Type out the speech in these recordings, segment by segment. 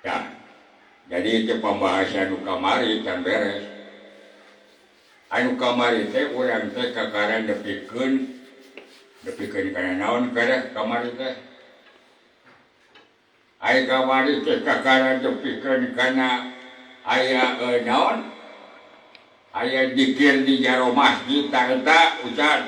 Ya, jadi itu pembahasan anu kamari can beres. Anu kamari teh urang teh kakaran depikeun kana naon kada kamari teh. Ai kamari teh kakaran depikeun kana aya naon? Aya dikir di jaro masjid eta ucan.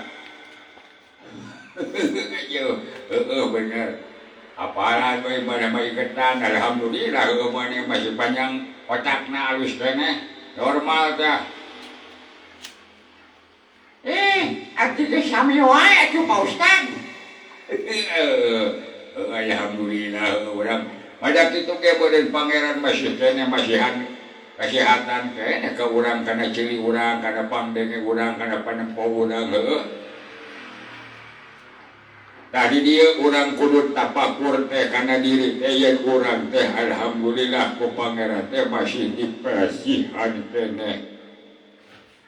Bener. Apalah gue ibadah iketan, alhamdulillah mana masih panjang otakna halus kene normal dah. Arti ke sami wae atuh Pak Ustad. Alhamdulillah urang madak kitu ge beureun pangeran masih kene masihan kesehatan kene ka urang kana ciri urang kana pangdenge urang kana panempo urang heueuh. Tadi dia orang kudu tapakur teh karena diri teh yang orang teh alhamdulillah ku pangeran teh masih dipasihan kene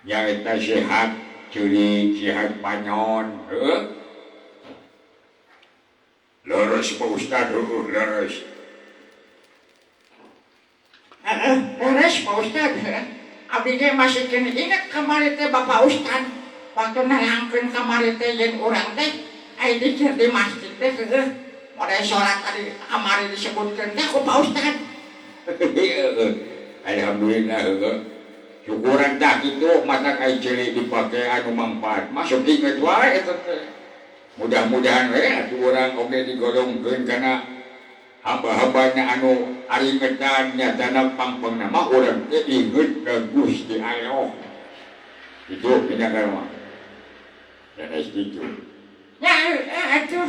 nya eta sehat ceurik sehat panyon leres Pak Ustad leres leres Pak Ustad abdi ge masih kene inget kamari teh Bapak Ustad waktu nalangkeun kamari teh yang urang teh ai dikir di masjid teh heueuh model salat tadi kamari disebutkeun teh ku Pak Ustad. Alhamdulillah heueuh. Syukuran tah kitu mata ai ceuli dipake anu manfaat. Masuk inget wae eta teh. Mudah-mudahan we atuh urang oge digolongkeun kana hamba-hambana anu ari ngedan nyatana pangpengna mah urang teh inget ka Gusti Allah. Itu pindah mah. Dan setuju. Ya, aduh.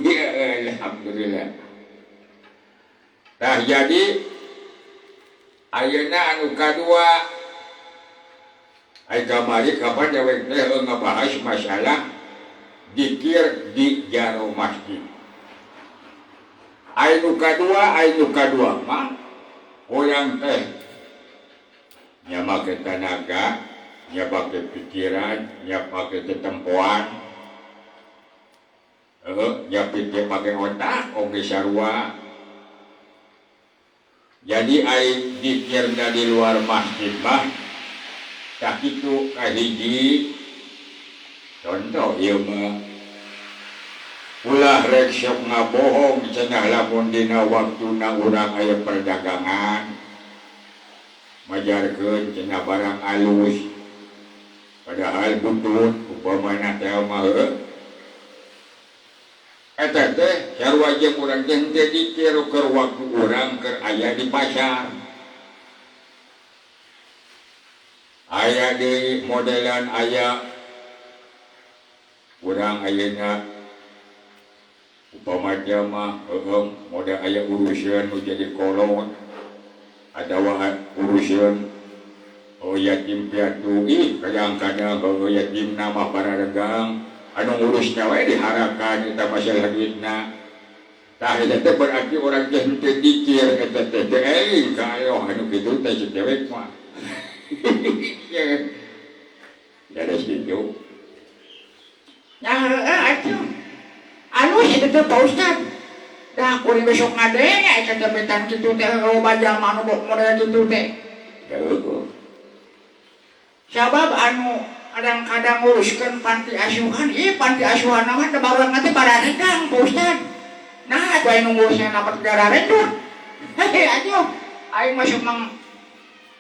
Ya, alhamdulillah. Nah, jadi ayeuna anu kadua ai kamari kapan dewek teh ngabahas masalah zikir di jaro masjid. Anu kadua mah urang teh nya make tenaga, nya pake pikiran, nya pake ketempuan. Ya pikir pakai otak, oke sarua. Jadi ai dikir di luar masjid mah, tak itu kahiji. Contoh ieu mah, ulah rek sok ngabohong cenah lamun dina waktuna urang aya perdagangan, majarkeun cenah barang alus, padahal butut upamana teh mah eta teh sarua jeung urang teh henteu dikir keur waktu urang keur aya di pasar. Aya deui modelan aya urang ayeuna upama mah model aya urusan nu jadi kolot adawa urusan yatim piatu kadang-kadang yatim nama para dagang anu ngurusnya wae diharakan eta masalah duitna. Tah eta teh berarti urang teh henteu dikir eta teh teu eling ka Allah anu kitu teh cewek mah. Ya ada segitu. Nah, atuh. Anu eta teh Pak Ustad. Dah kuring besok ngadenge eta teh betan kitu teh loba jalma anu model kitu teh. Heuh. Sabab anu kadang-kadang nguruskan panti asuhan, panti asuhan mah teu barulang teh bararedang Pak Ustad. Nah, atuh aya nu ngurusna dapat gara rendut. Heh, atuh. Aing masuk mang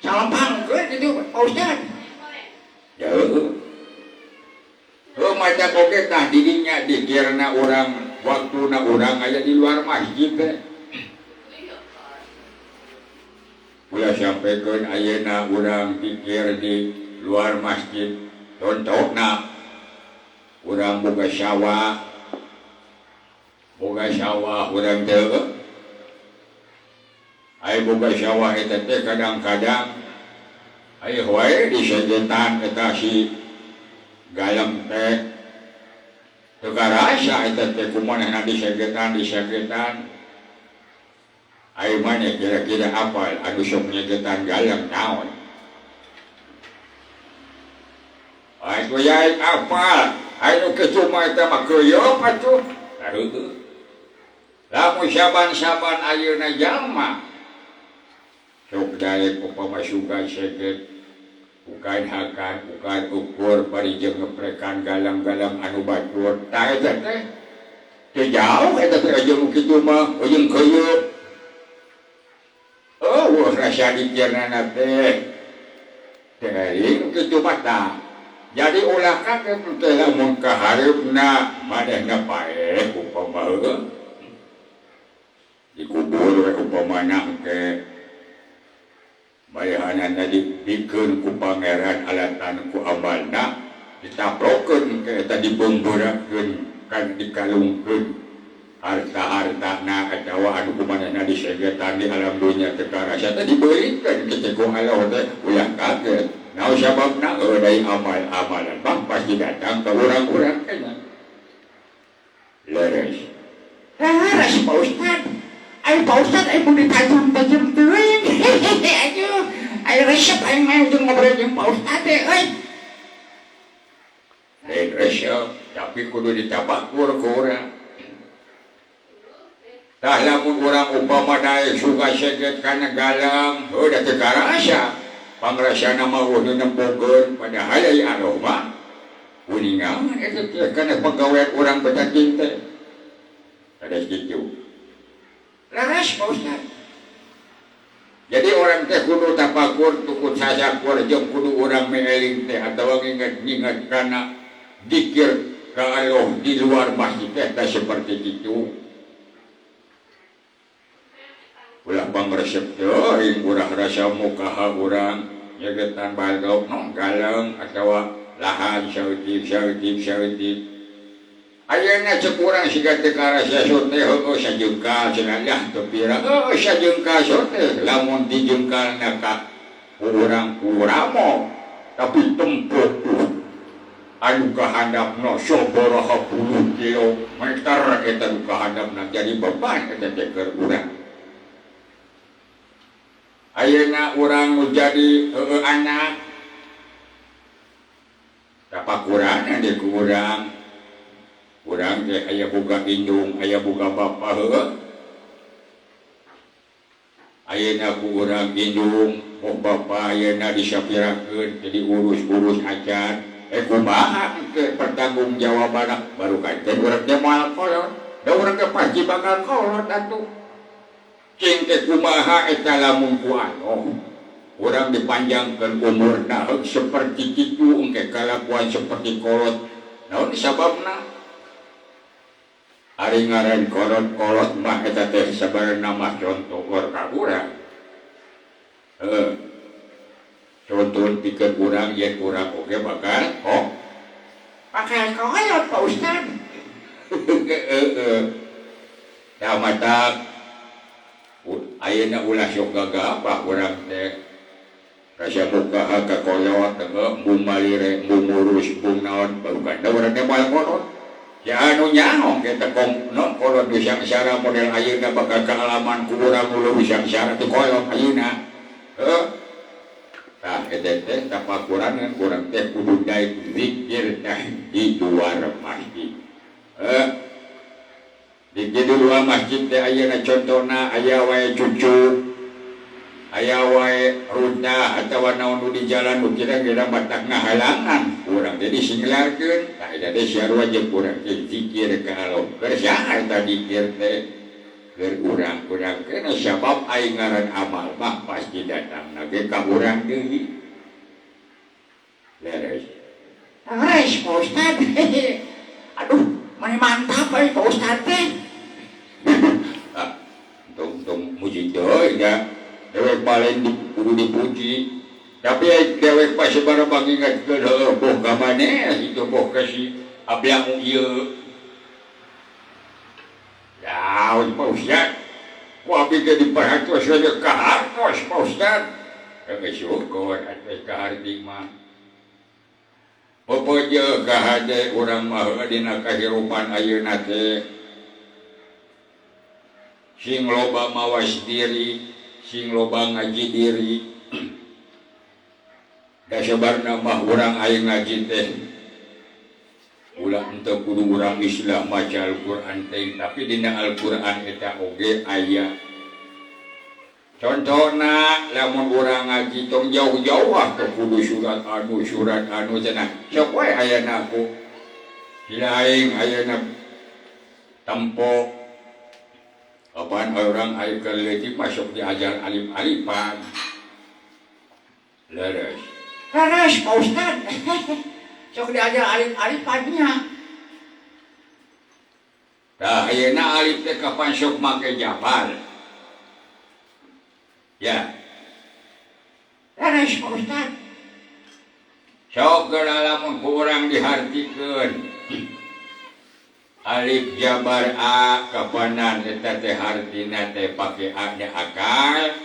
salampangkeun kitu Pak Ustad. Ya heueuh. Maca oge tah didinya dikirna urang waktuna urang aya di luar masjid teh. Ulah sampekeun ayeuna urang dikir di luar masjid. Contohna urang boga sawah urang teu aya boga sawah eta teh kadang-kadang aya wae disegetan eta si galem teh teu karasa eta teh kumanehna disegetan aya maneh kira-kira apal anu sok nyegetan galem naon. Aku yai apal, anu kecuma eta mah keuyeum atuh. Heueuh. Lamun saban-saban ayeuna jalma sok daek upama sugan seget bukan hakan bukan ukur parijeng ngeprekan galang-galang anu batur tah eta teh teu jauh eta teh jeung kitu mah jeung keuyeup wah rasa dikirna teh teuing kitu mah tah jadi ulah kaget teh lamun ka hareupna manehna paeh upama dikubur upamana engke bayahanana dipikeun ku pangeran alatan ku amalna ditaprokeun ke eta dibonggurakeun kan dikalungkeun harta-hartana atawa anu kumanehna disegetan di alam dunya teu karasa teh dibeulikeun ke ku Allah teh ulah kaget naon sababna deui amal-amalan bang pasti datang ka urang-urang kena leres Pak Ustad. Ayo Pak Ustad, ayo mau ditajam-tajam teuing. Ayo resep aing mah jeung ngobrol jeung Pak Ustad teh euy. Lain resep, tapi kudu ditabakur ku urang. Tah lamun urang upama daek suka seget kana galang, da teu karasa. Pangrasana mah weuh nempokeun padahal ai aroma. Kuningan eta teh kana pagawean urang betaking teh. Ada gitu. Laras Pak Ustad. Jadi orang teh kudu tapakur tukut sajakur jeung kudu urang meeling teh atawa nginget-nginget kana zikir ka Allah di luar masjid teh seperti itu. Ulah pangresep teh urang rasa mukaha urang nyegetan balog galang atawa lahan saeutik. Ayeuna cek urang siga teu karasa teh heueuh sajengkal cenah teu pira sajengkal teh lamun dijengkalna ka urang kuramo tapi tempuk anu kahandapna sabaraha puluh kilometer eta nu kahandapna jadi beban eta teh keur urang. Ayeuna urang nu jadi anak tapakuran di ku urang teh aya boga indung aya boga bapa heueuh ayeuna ku urang indung moh bapa ayeuna disapirakeun jadi urus-urus acan kumaha teh pertanggungjawabanna baru kan teh urang teh moal kolot da urang teh pasti bakal kolot atuh cing teh kumaha eta lamun ku anu urang dipanjangkeun umurna seperti kitu engke kalakuan seperti kolot naon sababna ari ngaran kolot mah eta teh sabarana mah contoh ka urang contoh pikeun urang yen urang oge bakal Bakal kolot Pak Ustad. da matak ayeuna ulah sok gagapah urang teh rasa mukaha ka kolot bung malire bung ngurus bung naon baru kan da urang teh moal kolot ya anu nyaho kita kong non kolot bisa bicara model ayeuna bakal kealaman ku urang ulu bisa bicara teu kolot ayeuna tah eta teh tapakuran urang teh kudu daek zikir teh di luar masjid di luar masjid teh ayeuna contona aya wae cucu aya wae ruda atawa naon nu di jalan nu kira-kira batak ngahalangan urang teh disinglarkeun tah eta teh sarua jeung urang teh zikir ka Allah keur saha eta zikir teh keur urang kena sabab aing ngaran amal mah pasti datangna ge ka urang deui leres Pak Ustad. Aduh, mana mantap Pak Ustad teh. Tong muji deui ya dewek paling kudu dipuji tapi dewek pas sabaraha ngingetkeun heueuh boh ka maneh itu boh ka si abang ieu ya Pak Ustad ku abdi teh diperhatos saja ka hartos Pak Ustad geus syukur atuh ka harti mah popoje ka hade urang mah dina kahirupan ayeuna teh sing loba mawas diri sing loba ngaji diri da sabarna mah urang aya ngaji teh ulah henteu kudu urang Islam maca Al-Qur'an teh tapi dina Al-Qur'an eta oge aya contohna lamun urang ngaji tong jauh-jauh ke kudu surat anu cenah sok wae ayana aku hilaing ayana tempo kapan orang aya keleutik masuk diajar alif-alifan leres Pak Ustad. Sok diajar alif-alifannya. tah ayeuna alif teh kapan sok make jabar ya Leres Pak Ustad. sok lamun ku urang dihartikeun alif jabar a kapanan eta teh hartina teh pake a nya akal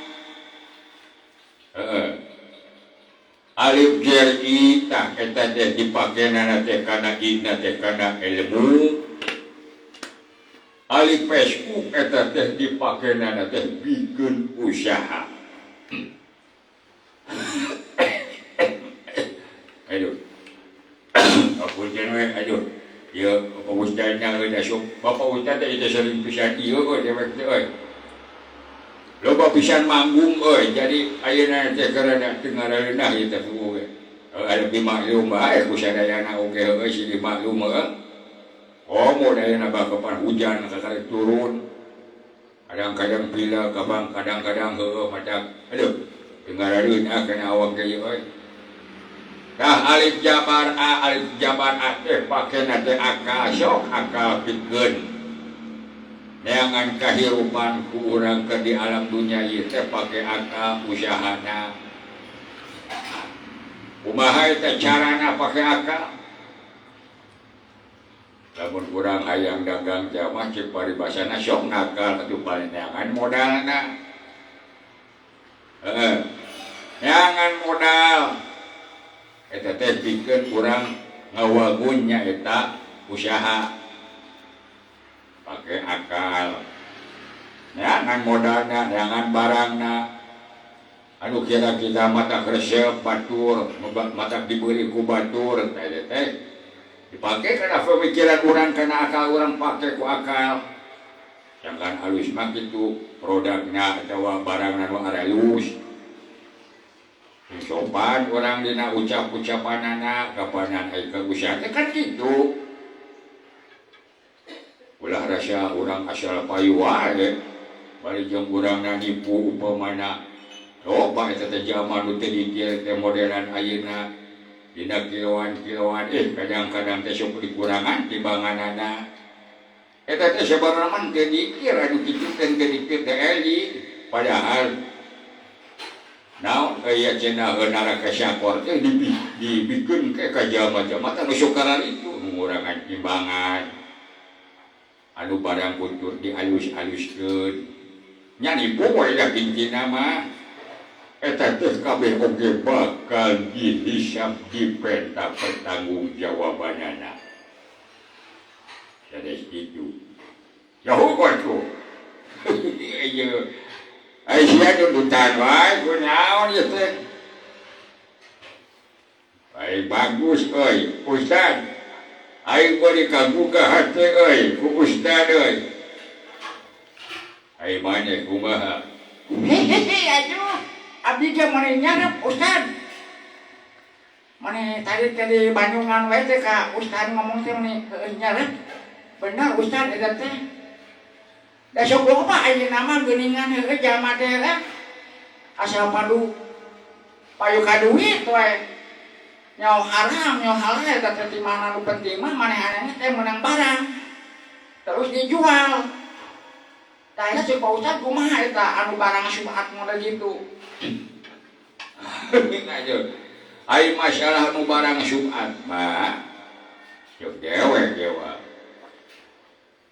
alif jar i tah eta teh dipakena teh kana ina teh kana ilmu alif pesku eta teh dipakena teh pikeun usaha aduh aku jenwe aduh ya Bapak Ustaznya dasuk Bapak Ustaz teh itu sering pisan ieu dewek teh euy loba pisan manggung euy jadi ayeuna teh karana teu ngarareunah ieu teh kuwe aya bimaklum bae ku sadayana oge euy si dimaklum mau dayana bakapan hujan kakare turun kadang-kadang pila kabang kadang-kadang heueuh matak aduh teu ngarareunah kana awak teh euy tah alif jabar a teh pakena teh akal sok akal pikeun neangan kahirupan ku urang ke di alam dunia ieu teh pake akal usahana kumaha eta carana pake akal lamun urang hayang dagang jamah cek paribasana sok nakal atuh paling neangan modalna neangan modal eta teh pikeun urang ngawagunnya eta usaha pake akal neangan modalna neangan barangna anu kira kita mata resep batur mata diberi ku batur teh dipake kana pemikiran urang kana akal urang pake ku akal jangan halus mah kitu produkna atawa barangna nu halus sopan orang dina ucapanana kapanan aya usaha kan kitu ulah rasa urang asal payu wae bari jeung urangna nipu upamana loba eta teh jaman nu teu dikir teh modelan ayeuna dina kiloan-kiloan kadang-kadang teh sok dikurangan timbanganana eta teh sabaraha teu dikir anu kitu teh teu dikir teh eli padahal naon aya cenah naraka syakor teh dibikeun ke ka jalma-jalma anu sukaran itu ngurangan timbangan anu barang kuntur dialus-aluskeun nya nipu wae da kintina mah eta teh kabeh oge bakal dihisab dipenta pertanggungjawabanana sanes kitu jauh kudu Aisyah tuntutan wae kunaon ieu teh. Baik bagus euy, Ustaz. Aing bari kabuka hate euy ku Ustaz euy. Ai mane kumaha? Aduh, abdi ge mane nyarep Ustaz. Mane tadi Bandungan wae teh ka Ustaz ngomong teh mane nyarep. Benar Ustaz eta teh. Da sok loba ayeuna mah geuningan heueuh jalma teh asal payu ka duit wae. Nyaho haram eta teh timana nu penting mah manehanana teh meunang barang. Terus dijual. Tah eta cek Pak Ustaz kumaha eta anu barang syubhat model gitu. Ai masalah nu barang syubhat mah cek dewe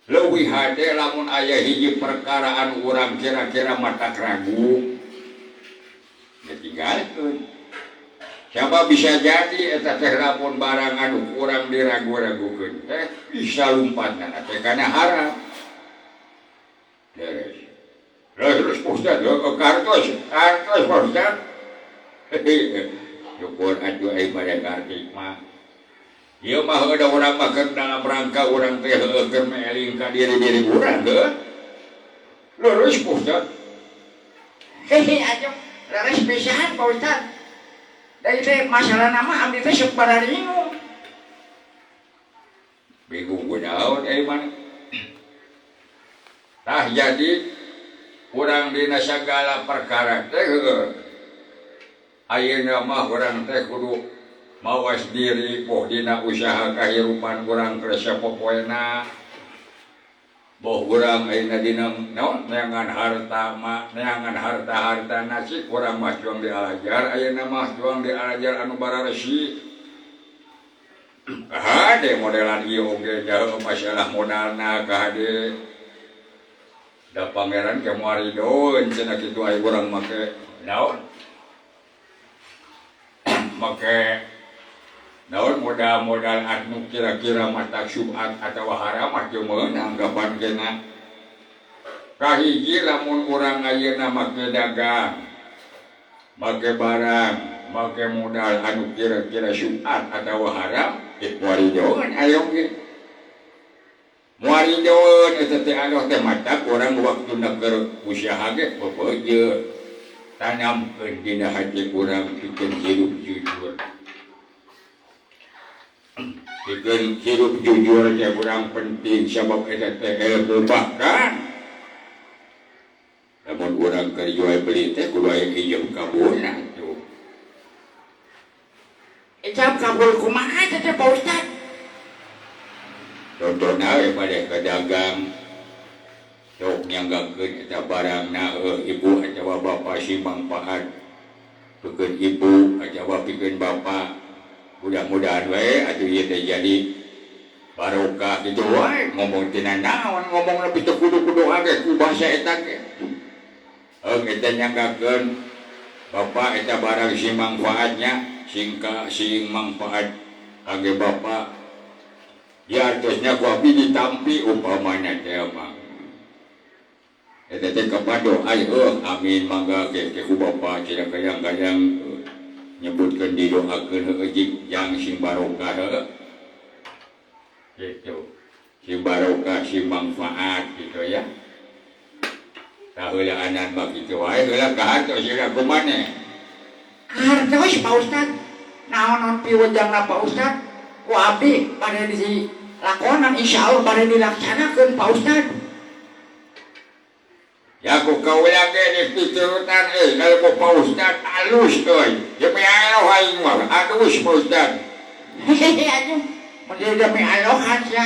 leuwih hade lamun aya hiji perkara anu urang kira-kira matak ragu ditinggalkeun siapa bisa jadi eta teh lamun barang anu urang diragu-ragukeun teh bisa lumpatna teh kana haram terus Ustaz kartos Ustaz syukur atuh ai pada kartik mah ieu mah ada urang mah keur dalam rangka urang teh keur meeling ka diri urang heuh. Lurus Ustaz. Hehe, aja. Leres pisan, Pak Ustad. Dari teh masalah nama abdi teh sok bararingu. Bingung kunaon mana. Tah jadi urang dina sagala perkara teh ayeuna mah urang teh kudu mawas diri poh dina usaha kahirupan urang kerja popoena. Boh urang ayeuna dina naon neangan harta mah neangan harta nasi urang mah juang dialajar ayeuna mah juang dialajar anu bararesi. Kahade modelan ieu oge jauh masalah modalna kahade. Da pangeran ke moaridoeun cenah kitu aya urang make naon? Make naon modal anu kira-kira mata syubhat atawa haram atuh meunang anggapan kena. Kahiji lamun urang ayeuna make dagang, make barang, make modal anu kira-kira syubhat atawa haram, waridoeun ayo ge. Waridoeun eta teh anu teh mata urang waktuna keur usaha ge peupeujeuh. Tanamkeun dina hati urang pikeun hirup jujur. Pikeun hirup jujur teh urang penting sabab eta teh bahkan lamun urang keur jual beli teh kudu aya ijab kabulna tuh. Ijab kabul kumaha teh Pak Ustad? Contohna pada pedagang sok nyanggangkeun eta barangna ibu atawa bapa si manfaat pikeun ibu atawa pikeun bapa. Mudah-mudahan we atuh ieu teh jadi barokah kitu wae ngomong tina naon ngomong lebih teu kudu-kudu age ku basa eta ge. Eta nyanggangkeun bapa eta barang si manfaatnya sing manfaat kangge bapa. Ya terusnya ku abdi ditampi umpamanya teh mah. Eta teh kapado ayo amin mangga ke ku bapa cenah kayang-kayang nyebutkeun didoakeun heueuh yang sing barokah heueuh. Gitu. Si barokah si manfaat gitu ya. Tah heulaanan mah kitu wae heula kahartos sira kumaneh. Hartos Pak Ustad. Naon piwejangna Pak Ustad? Ku abdi pada di lakonan insyaallah pada dilaksanakeun Pak Ustad. Ya ku kaula ge dipiturutan kalau ku Pak Ustad alus euy. Ya me aloh aing mah alus Pak Ustad. Hehehe atuh. Mun demi alohan ya.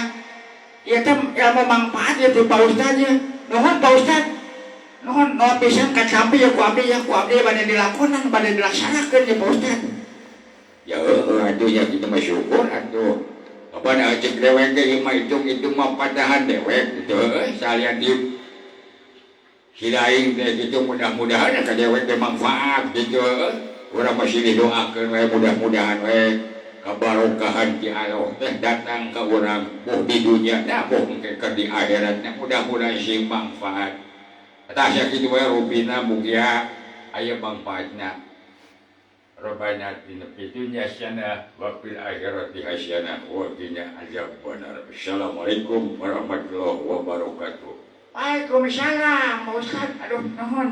Ieu teh ilmu manfaat ya Pak Ustad ya. Nuhun Pak Ustad. Nuhun pisan kacampi ya ku abdi pada dilakonan pada dilaksanakeun ya Pak Ustad. Ya atuh ya kita mah syukur atuh. Apana cek dewek ge mah hitung mah padahan dewek gitu salian di silaing teh gitu mudah-mudahan ka dewek teh manfaat gitu. Urang masih didoakeun we mudah-mudahan we kabarokahan ti Allah teh datang ka urang boh di dunya da boh engke keur di akhiratna mudah-mudahan sing manfaat. Tah sakitu we rupina mugia aya manfaatna. Rabbana atina fid dunya hasanah wa fil akhirati hasanah wa qina adzabannar. Assalamualaikum warahmatullahi wabarakatuh. Waalaikumsalam Pak Ustad. Aduh nuhun.